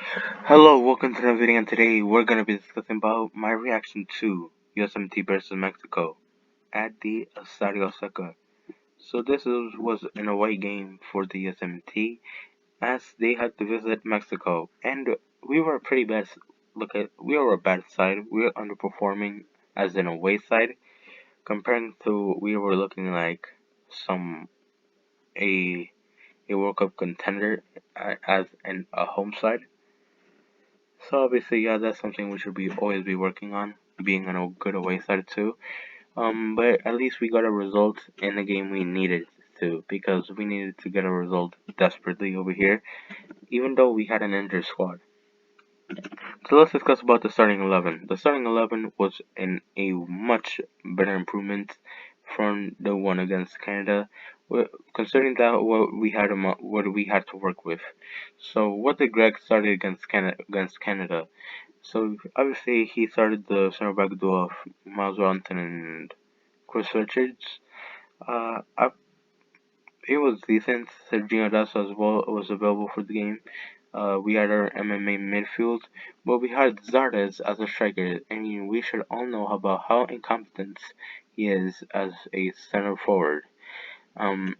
Hello, welcome to the video, and today we're going to be discussing about my reaction to USMNT versus Mexico at the Estadio Azteca. So was an away game for the USMNT as they had to visit Mexico, and we were a pretty bad. We were a bad side. We were underperforming as an away side comparing to we were looking like some a a World Cup contender as a home side. So obviously, yeah, that's something we should be always be working on, being on a good away side too. But at least we got a result in the game we needed to, because we needed to get a result desperately over here, even though we had an injured squad. So let's discuss about the starting 11. The starting 11 was in a much better improvement from the one against Canada, considering that what we had to work with. So what did Greg started against Canada? So obviously he started the center back duo of Miles Robinson and Chris Richards. I, it was decent. Sergio Dasa as well was available for the game. We had our MMA midfield, but we had Zardes as a striker. I mean, we should all know about how incompetent he is as a center forward. Um,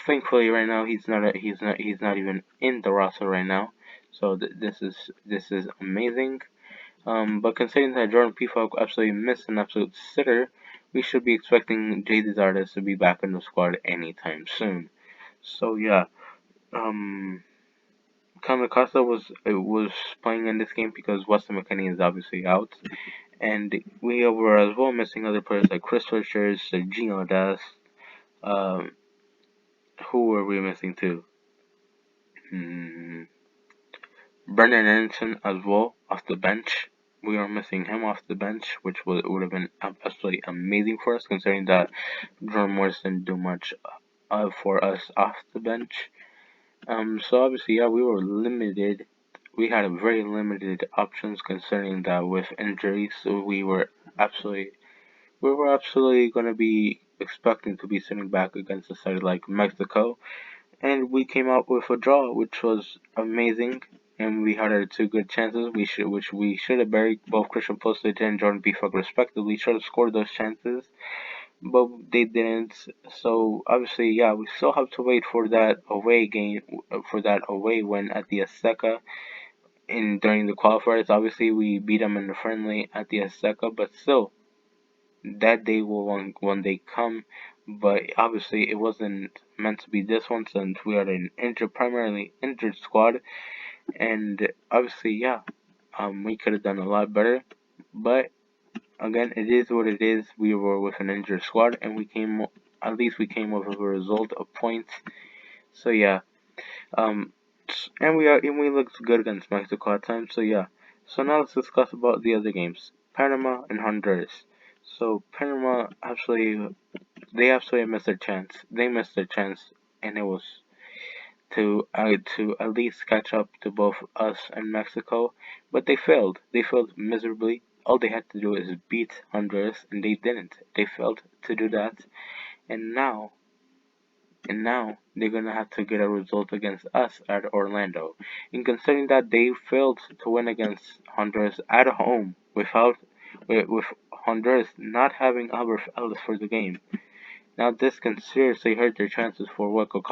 Thankfully, right now he's not even in the roster right now. So this is amazing. But considering that Jordan Peacock absolutely missed an absolute sitter, we should be expecting J.D. Zardes to be back in the squad anytime soon. So yeah, um, Kamikaze was playing in this game because Weston McKennie is obviously out, and we were as well missing other players like Chris Richards, Gino Das. Um, who were we missing too? Hmm, Brendan Anderson as well off the bench. We are missing him off the bench, which would have been absolutely amazing for us, considering that Jordan Morris didn't do much for us off the bench. So obviously, yeah, we were limited. We had a very limited options concerning that with injuries. So we were absolutely going to be expecting to be sitting back against a side like Mexico, and we came out with a draw, which was amazing. And we had our two good chances, which we should have buried. Both Christian Pulisic and Jordan Pickford respectively should have scored those chances, but they didn't. So obviously, yeah, we still have to wait for that away game, for that away win at the Azteca. In during the qualifiers, obviously we beat them in the friendly at the Azteca, but still, that day will one day come. But obviously, it wasn't meant to be this one since we are an primarily injured squad, and obviously, yeah, we could have done a lot better, but again, it is what it is. We were with an injured squad, and at least we came with a result of points. So yeah, um, and we looked good against Mexico at times. So yeah. So now let's discuss about the other games, Panama and Honduras. So Panama they absolutely missed their chance. They missed their chance, and it was to at least catch up to both us and Mexico, but they failed. They failed miserably. All they had to do is beat Honduras, and they didn't. They failed to do that, and now they're gonna have to get a result against us at Orlando. And considering that they failed to win against Honduras at home with Honduras not having Albert Ellis for the game, now this can seriously hurt their chances for World Cup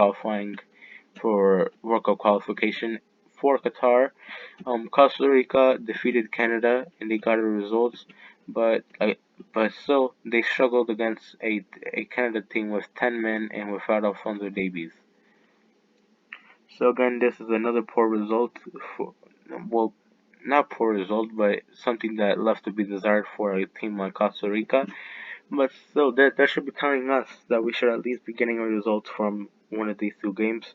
qualification for Qatar. Costa Rica defeated Canada and they got a result, but still they struggled against a Canada team with 10 men and without Alfonso Davies. So again, this is another poor result. For, well, not poor result, but something that left to be desired for a team like Costa Rica. But still, that should be telling us that we should at least be getting a result from one of these two games,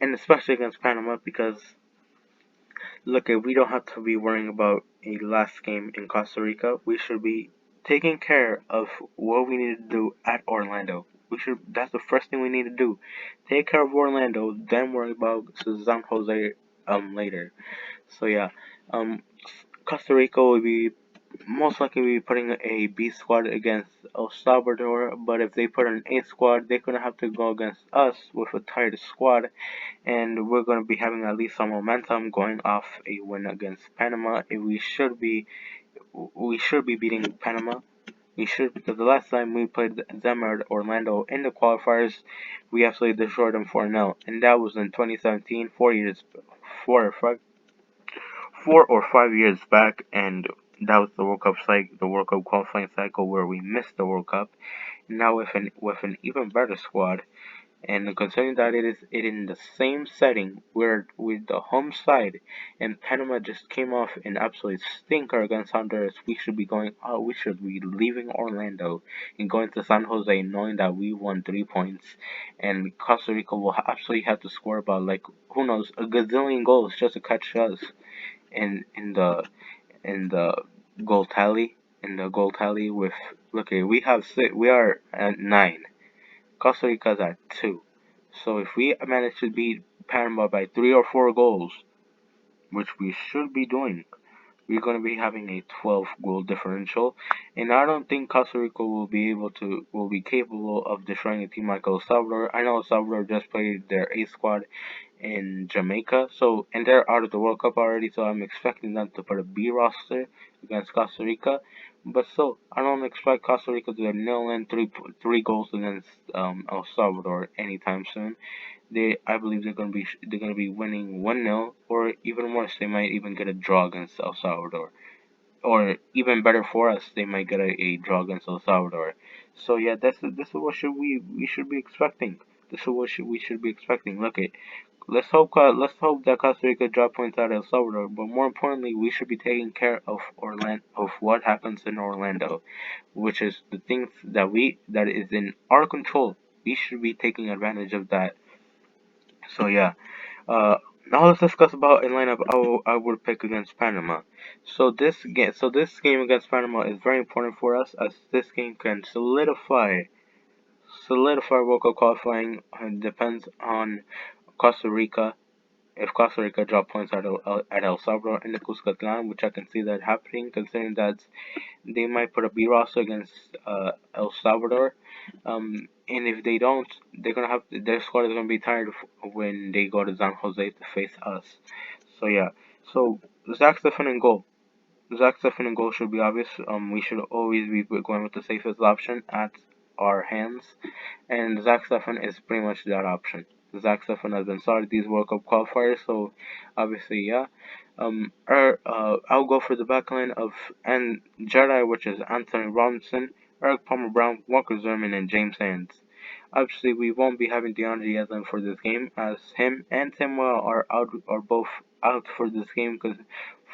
and especially against Panama, because look, if we don't have to be worrying about a last game in Costa Rica, we should be taking care of what we need to do at Orlando. That's the first thing we need to do. Take care of Orlando, then worry about San Jose later. So yeah, um Costa Rica will be most likely be putting a B squad against El Salvador, but if they put an A squad, they're gonna have to go against us with a tired squad, and we're gonna be having at least some momentum going off a win against Panama. If we should be beating Panama. We should, because the last time we played them at Orlando in the qualifiers, we absolutely destroyed them 4-0, and that was in 2017, 4 or 5 years back, and that was the World Cup cycle, the World Cup qualifying cycle where we missed the World Cup. Now with an even better squad, and considering that it in the same setting where with the home side, and Panama just came off an absolute stinker against Honduras, we should be going. We should be leaving Orlando and going to San Jose, knowing that we won 3 points, and Costa Rica will absolutely have to score about like who knows a gazillion goals just to catch us in the goal tally. In the goal tally with look here, we are at 9. Costa Rica's at 2. So if we manage to beat Panama by 3 or 4 goals, which we should be doing, we're going to be having a 12 goal differential. And I don't think Costa Rica will be capable of destroying a team like El Salvador. I know El Salvador just played their A squad in Jamaica, and they're out of the World Cup already, so I'm expecting them to put a B roster against Costa Rica. But still, I don't expect Costa Rica to nil in three goals against El Salvador anytime soon. I believe they're gonna be winning 1-0, or even worse, they might even get a draw against El Salvador, or even better for us, they might get a draw against El Salvador. So yeah, this is what we should be expecting. This is what we should be expecting. Look it. Let's hope that Costa Rica drop points out El Salvador, but more importantly, we should be taking care of what happens in Orlando, which is the things that is in our control. We should be taking advantage of that. So yeah, uh, now let's discuss about a lineup I would pick against Panama. So this game against Panama is very important for us, as this game can solidify World Cup qualifying, and depends on Costa Rica. If Costa Rica drop points at El Salvador in the Cuscatlan, which I can see that happening, considering that they might put a B roster against El Salvador. And if they don't, their squad is gonna be tired when they go to San Jose to face us. So yeah, so Zach Steffen in goal. Zach Steffen in goal should be obvious. We should always be going with the safest option at our hands, and Zach Steffen is pretty much that option. Zach Steffen has been started these World Cup qualifiers, so obviously, yeah. I'll go for the backline of and Jedi, which is Anthony Robinson, Eric Palmer Brown, Walker Zimmerman, and James Sands. Obviously, we won't be having DeAndre Yedlin for this game, as him and Timwell are both out for this game because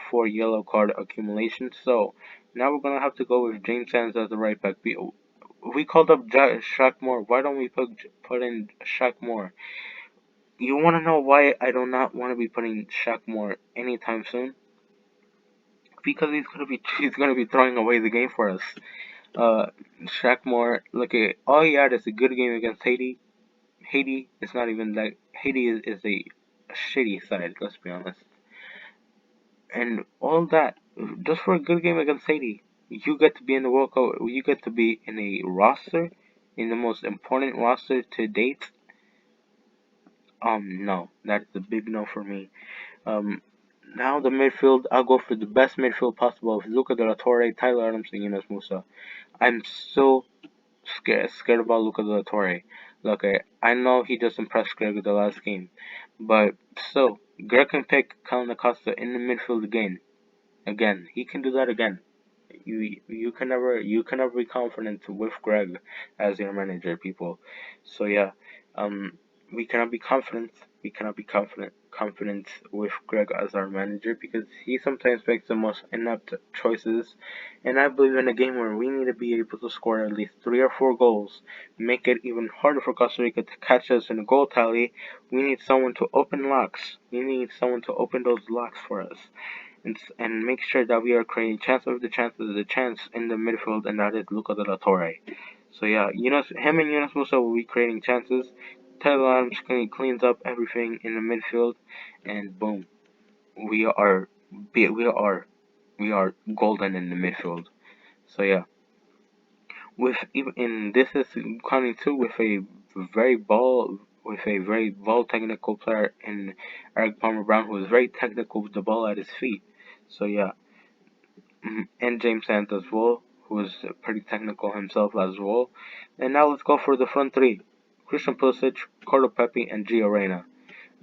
for yellow card accumulation. So now we're gonna have to go with James Sands as the right back. We called up Shaq Moore. Why don't we put in Shaq Moore? You want to know why I do not want to be putting Shaq Moore anytime soon? Because he's gonna be throwing away the game for us. Uh, Shaq Moore, look at all he had is a good game against Haiti. Haiti is not even that. Haiti is a shitty side. Let's be honest. And all that just for a good game against Haiti. You get to be in the World Cup. You get to be in a roster, in the most important roster to date. No, that's a big no for me. Um, Now the midfield, I'll go for the best midfield possible of Luca De La Torre, Tyler Adams, and Yunus Musa. I'm so scared about Luca De La Torre. Look, I know he just impressed Greg the last game, but still, Greg can pick Colin Acosta in the midfield again. Again, he can do that again. You can never be confident with Greg as your manager, people. So yeah, um, we cannot be confident. We cannot be confident with Greg as our manager because he sometimes makes the most inept choices. And I believe in a game where we need to be able to score at least 3 or 4 goals, make it even harder for Costa Rica to catch us in a goal tally. We need someone to open locks. We need someone to open those locks for us and make sure that we are creating chance in the midfield, and that is Luca de la Torre. So yeah, him and Yunus Musa will be creating chances. Tyler Adams cleans up everything in the midfield, and boom, we are we are golden in the midfield. So yeah, with even in this is counting too with a very ball technical player in Eric Palmer Brown, who is very technical with the ball at his feet. So yeah, and James Sant as well, who is pretty technical himself as well. And now let's go for the front three: Christian Pulisic, Cordo Pepe, and Gio Reyna.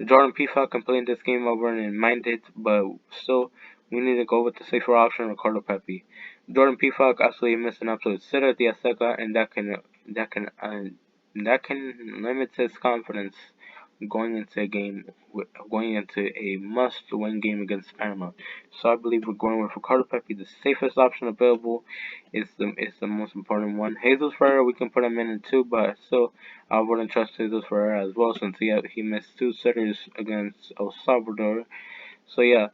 Jordan Peacock can play in this game over and mind it, but still, we need to go with the safer option, Ricardo Pepe. Jordan Peacock absolutely missed an absolute sitter at the Azteca, and that can uh, that can limit his confidence going into a game, going into a must-win game against Panama. So I believe we're going with Ricardo Pepe, the safest option available. Is the most important one. Jesus Ferreira, we can put him in too, but still, I wouldn't trust Jesus Ferreira as well since he missed two sitters against El Salvador. So yeah,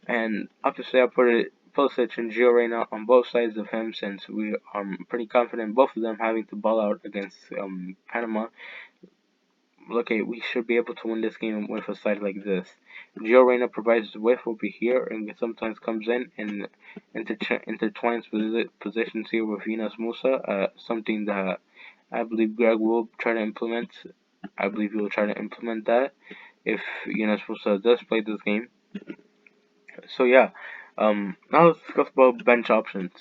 and obviously I put it Pulisic and Gio Reyna on both sides of him since we are pretty confident both of them having to ball out against Panama. Look, we should be able to win this game with a side like this. Gio Reyna provides width over here and sometimes comes in and intertwines positions here with Venus Musa, something that I believe Greg will try to implement. I believe he will try to implement that if Venus Musa does play this game. So yeah, now let's discuss about bench options.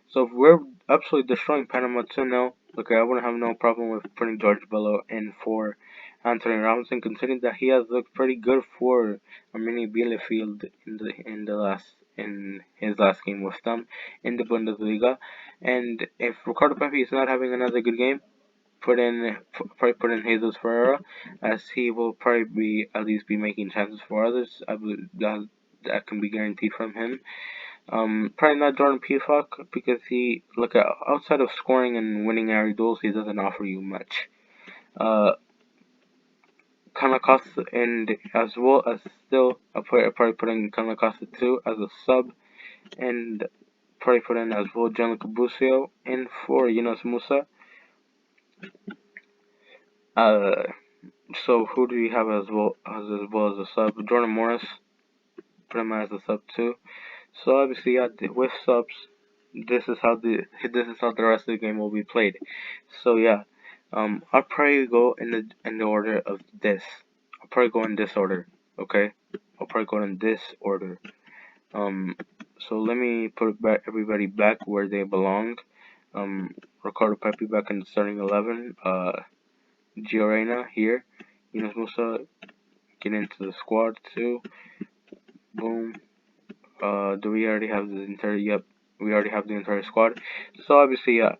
So if we're absolutely destroying Panama 2-0, okay, I wouldn't have no problem with putting George Bello in for Anthony Robinson, considering that he has looked pretty good for Armenia Bielefeld in his last game with them in the Bundesliga. And if Ricardo Pepi is not having another good game, probably put in Jesus Ferreira, as he will probably be at least be making chances for others. I believe that can be guaranteed from him. Probably not Jordan Peacock because he look at outside of scoring and winning area duels, he doesn't offer you much. Uh, Kanakasa and as well as still probably putting Kanakasa too as a sub and probably put in as well Gianluca Busio in for Yunus Musa. Uh, so who do you have as a sub? Jordan Morris, put him as a sub too. So obviously, yeah, with subs, this is how the rest of the game will be played. So yeah, I'll probably go in the order of this. I'll probably go in this order. Okay, I'll probably go in this order. Um, so let me put everybody back where they belong. Ricardo Pepe back in the starting 11. Gio Reyna here. Yunus Musa get into the squad too. Boom. Do we already have the entire? Yep, we already have the entire squad. So obviously, yeah.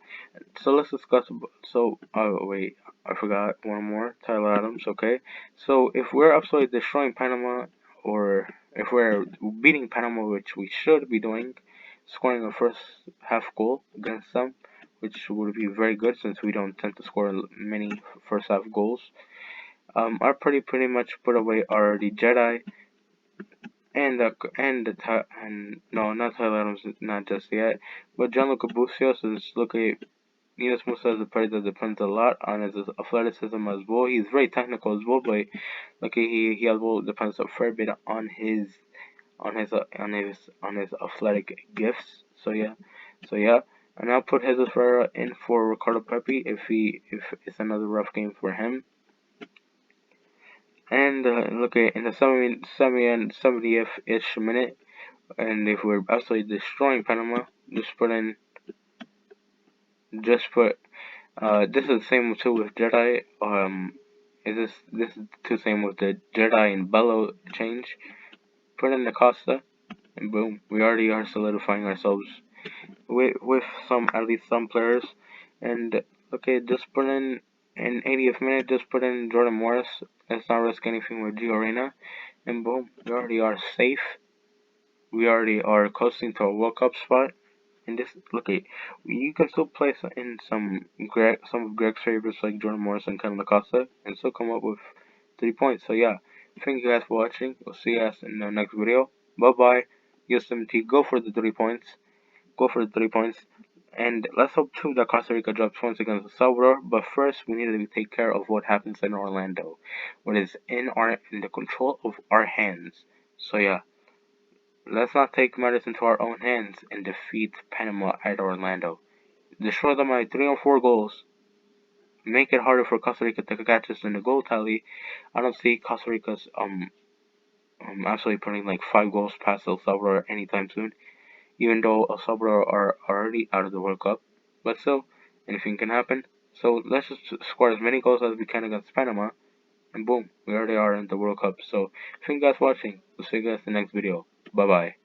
So let's discuss. So, oh wait, I forgot one more. Tyler Adams. Okay. So if we're absolutely destroying Panama, or if we're beating Panama, which we should be doing, scoring a first half goal against them, which would be very good since we don't tend to score many first half goals. I pretty much put away already Jedi and no, not Tyler Adams, not just yet, but Gianluca Busio is looking. Yunus Musa is a player that depends a lot on his athleticism as well. He's very technical as well, but he as well depends a fair bit on his athletic gifts. So yeah, and I'll put Jesus Ferreira in for Ricardo Pepi if it's another rough game for him. And look at in the 70th ish minute, and if we're absolutely destroying Panama, just put this is the same too with Jedi. Is this is the same with the Jedi and Bello change? Put in the Costa, and boom, we already are solidifying ourselves with some at least some players. And okay, just put in 80th minute, just put in Jordan Morris. Let's not risk anything with Gio Reyna, and boom, we already are safe. We already are coasting to a World Cup spot. And this, look at you can still play in some of Greg's favorites like Jordan Morris and Ken Lacosta and still come up with 3 points. So yeah, thank you guys for watching. We'll see you guys in the next video. Bye bye. USMNT, go for the 3 points. Go for the 3 points. And let's hope too that Costa Rica drops points against El Salvador. But first, we need to take care of what happens in Orlando, what is in the control of our hands. So yeah, Let's not take matters into our own hands and defeat Panama at Orlando. Destroy them by 3 or 4 goals. Make it harder for Costa Rica to catch us in the goal tally. I don't see Costa Rica's actually putting like 5 goals past El Salvador anytime soon. Even though El Salvador are already out of the World Cup, but still, anything can happen. So let's just score as many goals as we can against Panama, and boom, we already are in the World Cup. So thank you guys for watching. We'll see you guys in the next video. Bye bye.